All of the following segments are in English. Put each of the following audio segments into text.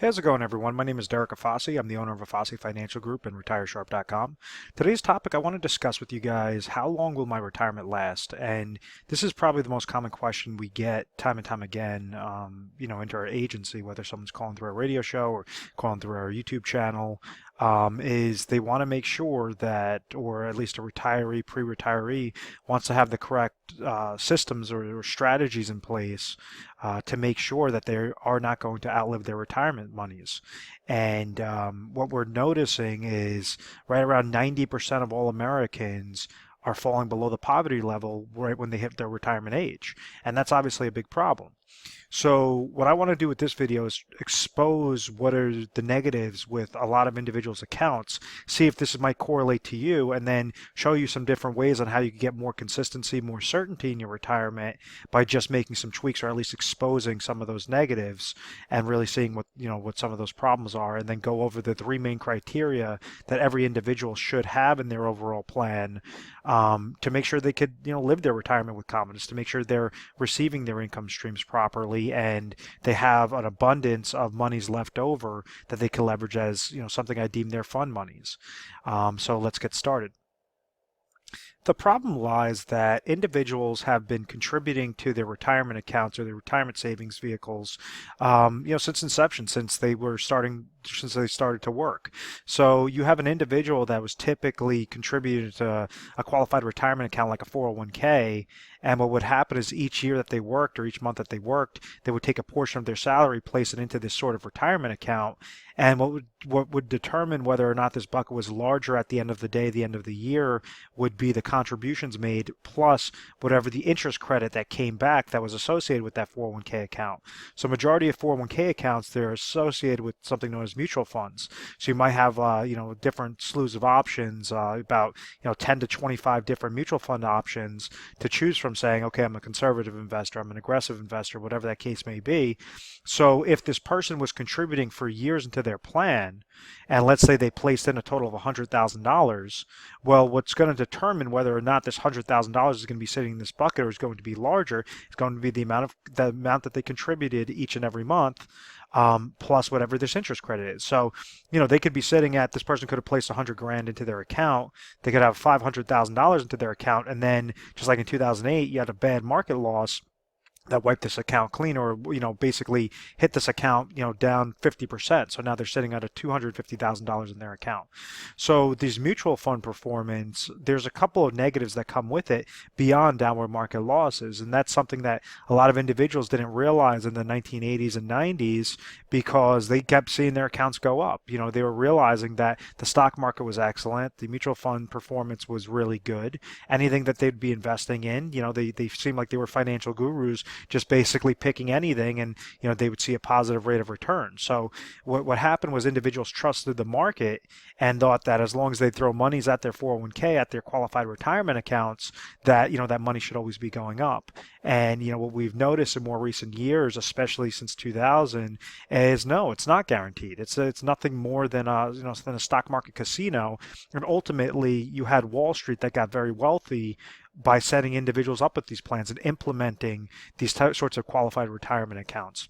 Hey, how's it going, everyone? My name is Derek Afasi. I'm the owner of Afasi Financial Group and RetireSharp.com. Today's topic, I want to discuss with you guys, how long will my retirement last? And this is probably the most common question we get time and time again, into our agency, whether someone's calling through our radio show or calling through our YouTube channel, is they want to make sure that, or at least a retiree, pre-retiree, wants to have the correct systems or strategies in place to make sure that they are not going to outlive their retirement monies. And what we're noticing is right around 90% of all Americans are falling below the poverty level right when they hit their retirement age. And that's obviously a big problem. So what I want to do with this video is expose what are the negatives with a lot of individuals' accounts, see if this might correlate to you, and then show you some different ways on how you can get more consistency, more certainty in your retirement by just making some tweaks, or at least exposing some of those negatives and really seeing what some of those problems are, and then go over the three main criteria that every individual should have in their overall plan to make sure they could live their retirement with confidence, to make sure they're receiving their income streams properly, and they have an abundance of monies left over that they can leverage as something I deem their fund monies. So let's get started. The problem lies that individuals have been contributing to their retirement accounts or their retirement savings vehicles, since inception, since they started to work. So you have an individual that was typically contributed to a qualified retirement account like a 401k, and what would happen is each year that they worked or each month that they worked, they would take a portion of their salary, place it into this sort of retirement account, and what would determine whether or not this bucket was larger at the end of the day, the end of the year, would be the contributions made plus whatever the interest credit that came back that was associated with that 401k account. So majority of 401k accounts, they're associated with something known as mutual funds. So you might have different slews of options, about 10 to 25 different mutual fund options to choose from, saying, okay, I'm a conservative investor, I'm an aggressive investor, whatever that case may be. So if this person was contributing for years into their plan, and let's say they placed in a total of $100,000, well, what's going to determine whether or not this $100,000 is going to be sitting in this bucket or is going to be larger is going to be the amount that they contributed each and every month, plus whatever this interest credit is. So, they could be sitting at, this person could have placed 100 grand into their account. They could have $500,000 into their account, and then just like in 2008, you had a bad market loss that wiped this account clean, or basically hit this account down 50%. So now they're sitting at a $250,000 in their account. So these mutual fund performance, there's a couple of negatives that come with it beyond downward market losses, and that's something that a lot of individuals didn't realize in the 1980s and 90s because they kept seeing their accounts go up. They were realizing that the stock market was excellent, the mutual fund performance was really good. Anything that they'd be investing in, they seemed like they were financial gurus, just basically picking anything, and they would see a positive rate of return. So what happened was individuals trusted the market and thought that as long as they throw monies at their 401k, at their qualified retirement accounts, that that money should always be going up. And what we've noticed in more recent years, especially since 2000, is no, it's not guaranteed. It's nothing more than a stock market casino. And ultimately, you had Wall Street that got very wealthy by setting individuals up with these plans and implementing these sorts of qualified retirement accounts.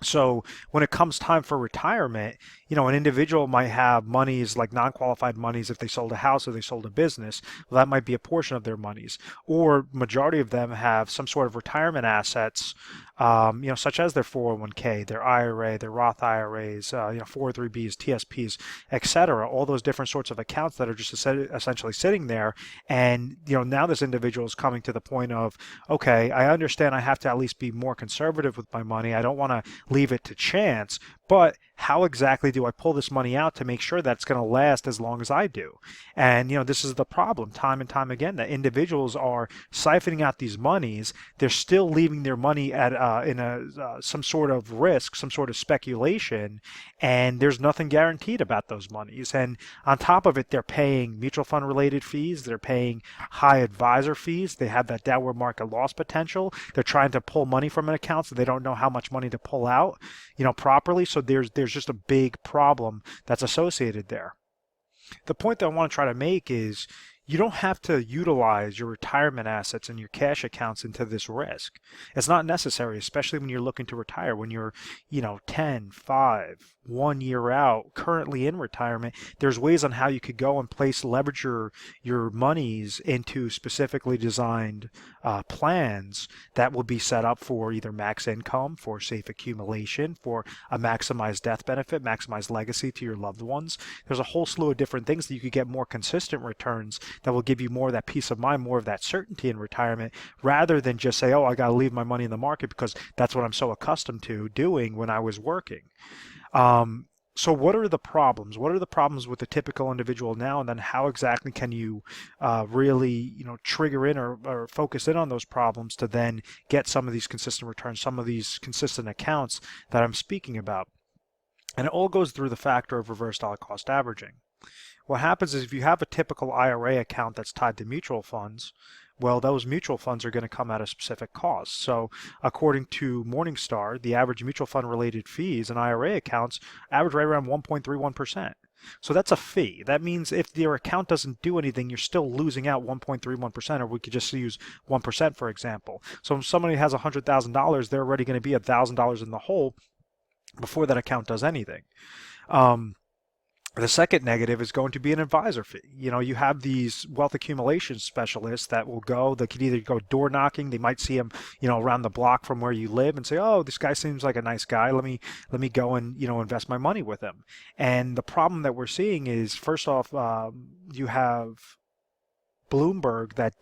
So when it comes time for retirement, an individual might have monies like non-qualified monies if they sold a house or they sold a business. Well, that might be a portion of their monies. Or majority of them have some sort of retirement assets, such as their 401k, their IRA, their Roth IRAs, 403bs, TSPs, etc. All those different sorts of accounts that are just essentially sitting there. And now this individual is coming to the point of, okay, I understand I have to at least be more conservative with my money. I don't want to leave it to chance, but how exactly do I pull this money out to make sure that it's going to last as long as I do? And this is the problem time and time again, that individuals are siphoning out these monies. They're still leaving their money at some sort of risk, some sort of speculation, and there's nothing guaranteed about those monies. And on top of it, they're paying mutual fund related fees. They're paying high advisor fees. They have that downward market loss potential. They're trying to pull money from an account, so they don't know how much money to pull out, properly. So there's just a big problem that's associated there. The point that I want to try to make is, you don't have to utilize your retirement assets and your cash accounts into this risk. It's not necessary, especially when you're looking to retire, when you're, 10, 5, 1 year out, currently in retirement. There's ways on how you could go and leverage your monies into specifically designed plans that will be set up for either max income, for safe accumulation, for a maximized death benefit, maximized legacy to your loved ones. There's a whole slew of different things that you could get more consistent returns that will give you more of that peace of mind, more of that certainty in retirement, rather than just say, oh, I got to leave my money in the market because that's what I'm so accustomed to doing when I was working. So what are the problems? What are the problems with the typical individual now? And then how exactly can you really, trigger in or focus in on those problems to then get some of these consistent returns, some of these consistent accounts that I'm speaking about? And it all goes through the factor of reverse dollar cost averaging. What happens is if you have a typical IRA account that's tied to mutual funds, well, those mutual funds are going to come at a specific cost. So according to Morningstar, the average mutual fund related fees in IRA accounts average right around 1.31%. So that's a fee. That means if your account doesn't do anything, you're still losing out 1.31%, or we could just use 1%, for example. So if somebody has $100,000, they're already going to be $1,000 in the hole before that account does anything. The second negative is going to be an advisor fee. You have these wealth accumulation specialists that will go, they could either go door knocking, they might see him, around the block from where you live and say, oh, this guy seems like a nice guy. Let me go and, invest my money with him. And the problem that we're seeing is, first off, you have Bloomberg that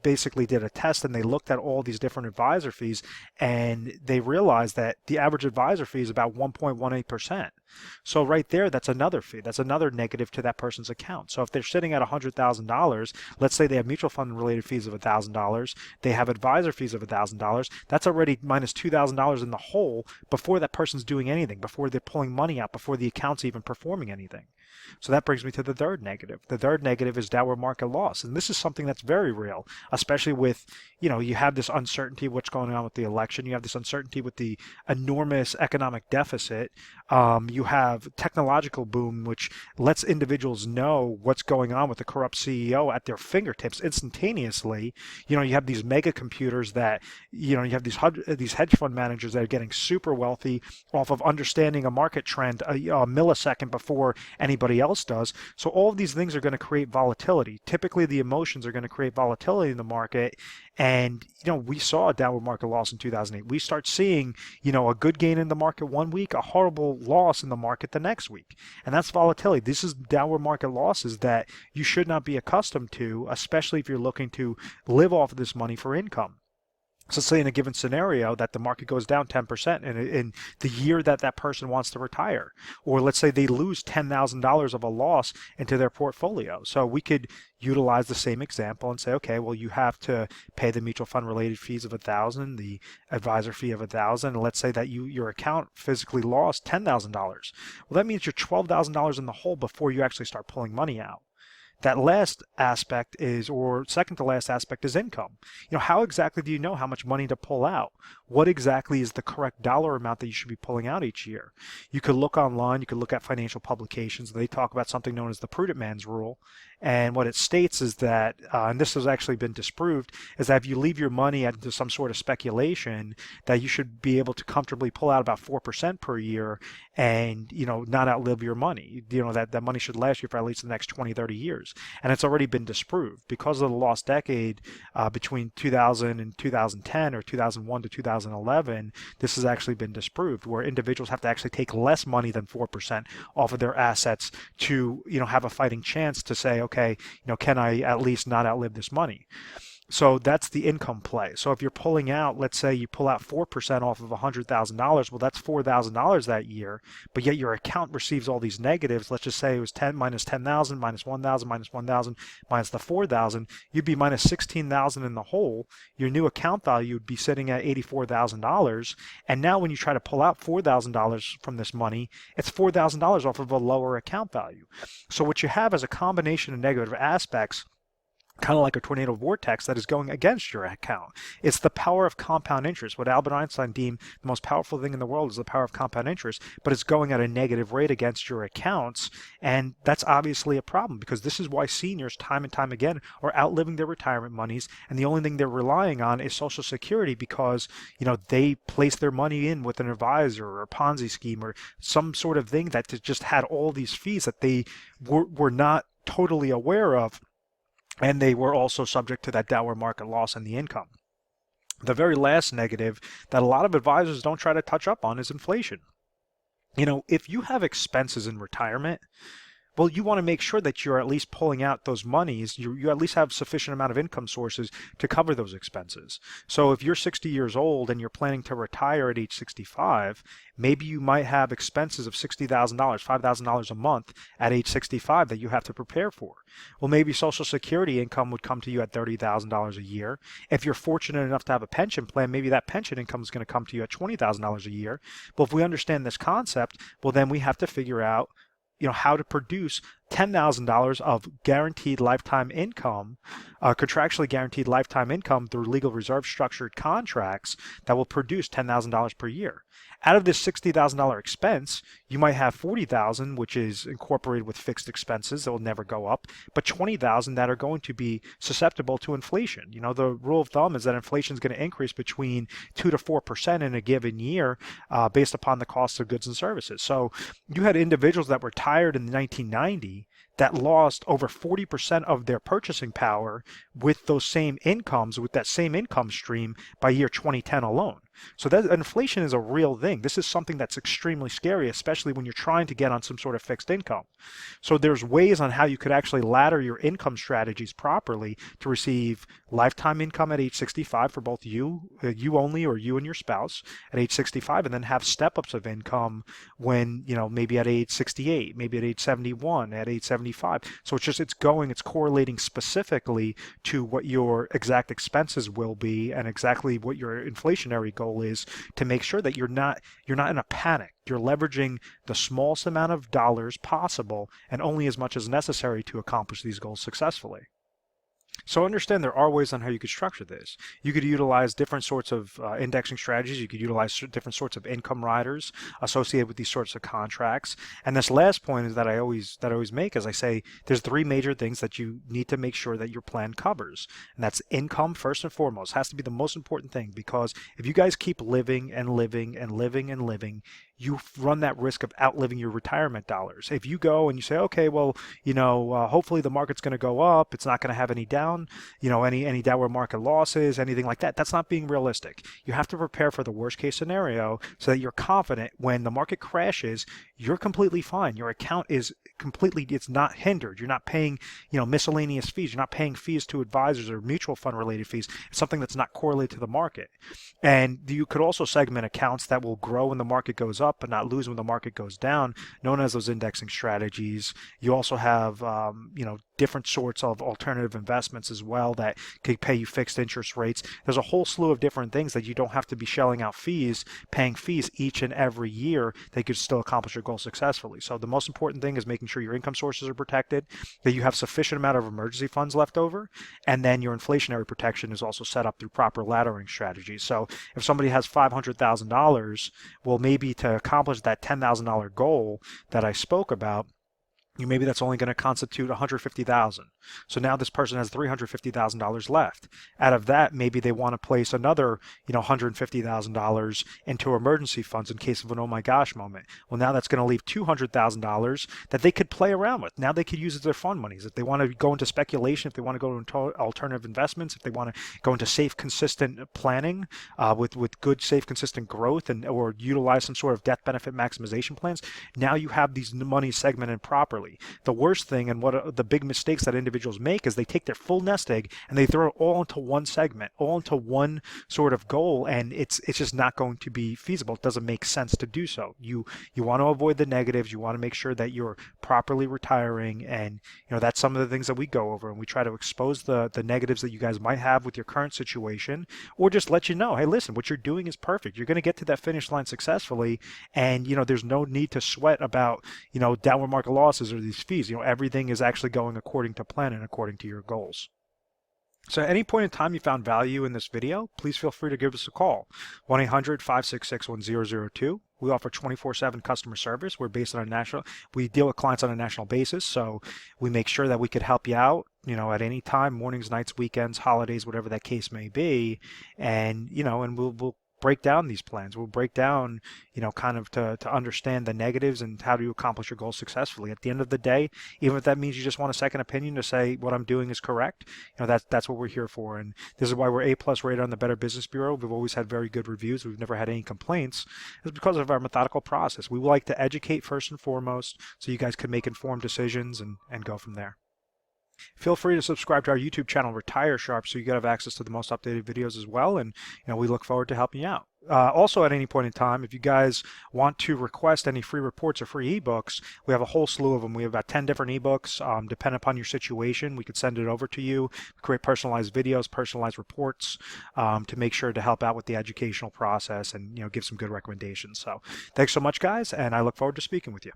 basically did a test, and they looked at all these different advisor fees, and they realized that the average advisor fee is about 1.18%. So right there, that's another fee. That's another negative to that person's account. So if they're sitting at $100,000, let's say they have mutual fund related fees of $1,000, they have advisor fees of $1,000, that's already minus $2,000 in the hole before that person's doing anything, before they're pulling money out, before the account's even performing anything. So that brings me to the third negative. The third negative is downward market loss. And this is something that's very real, especially with, you have this uncertainty of what's going on with the election. You have this uncertainty with the enormous economic deficit. You have technological boom, which lets individuals know what's going on with the corrupt CEO at their fingertips instantaneously. You have these mega computers that, you have these hedge fund managers that are getting super wealthy off of understanding a market trend a millisecond before anybody else does. So all of these things are going to create volatility. Typically, the emotions are going to create volatility in the market. And, we saw a downward market loss in 2008. We start seeing, a good gain in the market one week, a horrible loss in the market the next week. And that's volatility. This is downward market losses that you should not be accustomed to, especially if you're looking to live off of this money for income. So say in a given scenario that the market goes down 10% in the year that that person wants to retire, or let's say they lose $10,000 of a loss into their portfolio. So we could utilize the same example and say, okay, well, you have to pay the mutual fund related fees of $1,000, the advisor fee of $1,000, and let's say that your account physically lost $10,000. Well, that means you're $12,000 in the hole before you actually start pulling money out. That last aspect is, or second to last aspect, is income. How exactly do you know how much money to pull out? What exactly is the correct dollar amount that you should be pulling out each year? You could look online, you could look at financial publications. They talk about something known as the prudent man's rule. And what it states is that, and this has actually been disproved, is that if you leave your money into some sort of speculation, that you should be able to comfortably pull out about 4% per year and, not outlive your money. That money should last you for at least the next 20, 30 years. And it's already been disproved because of the lost decade between 2000 and 2010 or 2001 to 2011. This has actually been disproved, where individuals have to actually take less money than 4% off of their assets to, have a fighting chance to say, okay, can I at least not outlive this money? So that's the income play. So if you're pulling out, let's say you pull out 4% off of $100,000, well, that's $4,000 that year, but yet your account receives all these negatives. Let's just say it was 10 minus 10,000 minus 1,000 minus 1,000 minus the 4,000. You'd be minus 16,000 in the hole. Your new account value would be sitting at $84,000. And now when you try to pull out $4,000 from this money, it's $4,000 off of a lower account value. So what you have is a combination of negative aspects kind of like a tornado vortex that is going against your account. It's the power of compound interest. What Albert Einstein deemed the most powerful thing in the world is the power of compound interest, but it's going at a negative rate against your accounts. And that's obviously a problem, because this is why seniors time and time again are outliving their retirement monies. And the only thing they're relying on is Social Security, because, they place their money in with an advisor or a Ponzi scheme or some sort of thing that just had all these fees that they were not totally aware of, and they were also subject to that downward market loss in the income. The very last negative that a lot of advisors don't try to touch up on is inflation. If you have expenses in retirement, well, you want to make sure that you're at least pulling out those monies. You at least have sufficient amount of income sources to cover those expenses. So if you're 60 years old and you're planning to retire at age 65, maybe you might have expenses of $60,000, $5,000 a month at age 65 that you have to prepare for. Well, maybe Social Security income would come to you at $30,000 a year. If you're fortunate enough to have a pension plan, maybe that pension income is going to come to you at $20,000 a year. But if we understand this concept, well, then we have to figure out how to produce $10,000 of guaranteed lifetime income, contractually guaranteed lifetime income through legal reserve structured contracts that will produce $10,000 per year. Out of this $60,000 expense, you might have $40,000, which is incorporated with fixed expenses that will never go up, but $20,000 that are going to be susceptible to inflation. The rule of thumb is that inflation is going to increase between 2 to 4% in a given year based upon the cost of goods and services. So you had individuals that retired in 1990 that lost over 40% of their purchasing power with those same incomes, with that same income stream by year 2010 alone. So that inflation is a real thing. This is something that's extremely scary, especially when you're trying to get on some sort of fixed income. So there's ways on how you could actually ladder your income strategies properly to receive lifetime income at age 65 for both you only, or you and your spouse at age 65, and then have step-ups of income when, maybe at age 68, maybe at age 71, at age 75. So it's correlating specifically to what your exact expenses will be and exactly what your inflationary goal is, to make sure that you're not in a panic. You're leveraging the smallest amount of dollars possible and only as much as necessary to accomplish these goals successfully. So understand there are ways on how you could structure this. You could utilize different sorts of indexing strategies. You could utilize different sorts of income riders associated with these sorts of contracts. And this last point is that I always make, as I say, there's three major things that you need to make sure that your plan covers. And that's income first and foremost. It has to be the most important thing, because if you guys keep living and living and living and living, you run that risk of outliving your retirement dollars. If you go and you say, okay, well, hopefully the market's going to go up, it's not going to have any any downward market losses, anything like that, that's not being realistic. You have to prepare for the worst case scenario so that you're confident when the market crashes, you're completely fine. Your account is it's not hindered. You're not paying, miscellaneous fees. You're not paying fees to advisors or mutual fund related fees. It's something that's not correlated to the market. And you could also segment accounts that will grow when the market goes up but not lose when the market goes down, known as those indexing strategies. You also have, different sorts of alternative investments as well that could pay you fixed interest rates. There's a whole slew of different things that you don't have to be shelling out paying fees each and every year. They could still accomplish your goal successfully. So the most important thing is making sure your income sources are protected, that you have sufficient amount of emergency funds left over, and then your inflationary protection is also set up through proper laddering strategies. So if somebody has $500,000, well, maybe to accomplish that $10,000 goal that I spoke about, maybe that's only going to constitute $150,000. So now this person has $350,000 left. Out of that, maybe they want to place another, $150,000 into emergency funds in case of an oh my gosh moment. Well, now that's going to leave $200,000 that they could play around with. Now they could use as their fund monies. If they want to go into speculation, if they want to go into alternative investments, if they want to go into safe, consistent planning with good, safe, consistent growth, or utilize some sort of death benefit maximization plans, now you have these monies segmented properly. The worst thing, and what the big mistakes that individuals make, is they take their full nest egg and they throw it all into one segment, all into one sort of goal, and it's just not going to be feasible. It doesn't make sense to do so. You want to avoid the negatives. You want to make sure that you're properly retiring, and that's some of the things that we go over, and we try to expose the negatives that you guys might have with your current situation, or just let you know, hey, listen, what you're doing is perfect. You're going to get to that finish line successfully, and there's no need to sweat about downward market losses or these fees. Everything is actually going according to plan and according to your goals. So at any point in time you found value in this video, please feel free to give us a call, 1-800-566-1002. We offer 24/7 customer service. We deal with clients on a national basis, so we make sure that we could help you out, at any time, mornings, nights, weekends, holidays, whatever that case may be. And we'll break down these plans. We'll break down, kind of to understand the negatives and how to accomplish your goals successfully. At the end of the day, even if that means you just want a second opinion to say what I'm doing is correct, that's what we're here for. And this is why we're A+ rated on the Better Business Bureau. We've always had very good reviews. We've never had any complaints. It's because of our methodical process. We like to educate first and foremost so you guys can make informed decisions and go from there. Feel free to subscribe to our YouTube channel, Retire Sharp, so you can have access to the most updated videos as well. And we look forward to helping you out. Also, at any point in time, if you guys want to request any free reports or free ebooks, we have a whole slew of them. We have about 10 different ebooks. Depending upon your situation, we could send it over to you, create personalized videos, personalized reports to make sure to help out with the educational process and give some good recommendations. So thanks so much, guys, and I look forward to speaking with you.